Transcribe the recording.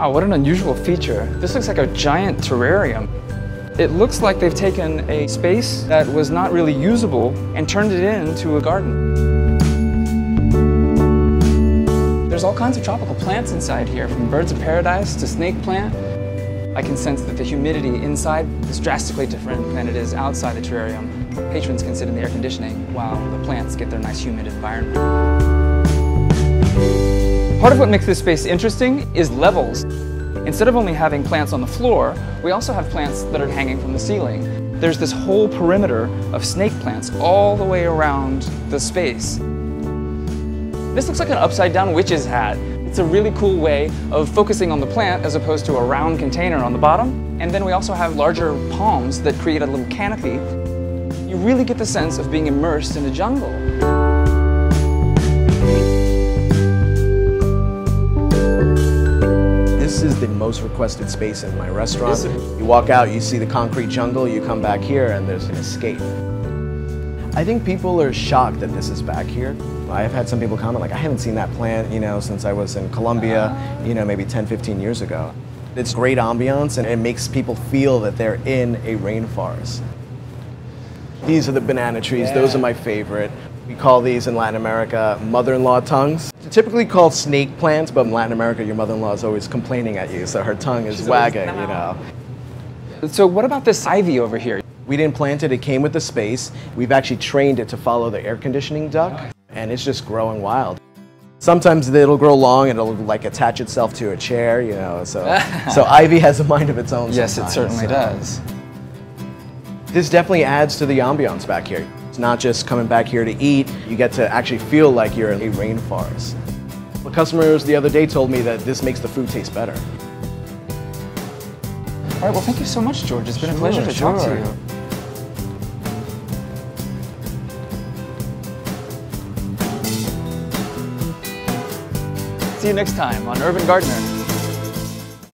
Wow, what an unusual feature. This looks like a giant terrarium. It looks like they've taken a space that was not really usable and turned it into a garden. There's all kinds of tropical plants inside here, from birds of paradise to snake plant. I can sense that the humidity inside is drastically different than it is outside the terrarium. Patrons can sit in the air conditioning while the plants get their nice humid environment. Part of what makes this space interesting is levels. Instead of only having plants on the floor, we also have plants that are hanging from the ceiling. There's this whole perimeter of snake plants all the way around the space. This looks like an upside-down witch's hat. It's a really cool way of focusing on the plant as opposed to a round container on the bottom. And then we also have larger palms that create a little canopy. You really get the sense of being immersed in the jungle. This is the most requested space in my restaurant. You walk out, you see the concrete jungle, you come back here and there's an escape. I think people are shocked that this is back here. I've had some people comment like, I haven't seen that plant, since I was in Colombia, maybe 10, 15 years ago. It's great ambiance and it makes people feel that they're in a rainforest. These are the banana trees, those are my favorite. We call these in Latin America mother-in-law tongues. They're typically called snake plants, but in Latin America your mother-in-law is always complaining at you, so her tongue is wagging, So what about this ivy over here? We didn't plant it, it came with the space. We've actually trained it to follow the air conditioning duct, and it's just growing wild. Sometimes it'll grow long and it'll like attach itself to a chair, so ivy has a mind of its own. Yes, it certainly does. This definitely adds to the ambiance back here. It's not just coming back here to eat, you get to actually feel like you're in a rainforest. The customers the other day told me that this makes the food taste better. All right, well, thank you so much, George. It's been a pleasure to talk to you. See you next time on Urban Gardener.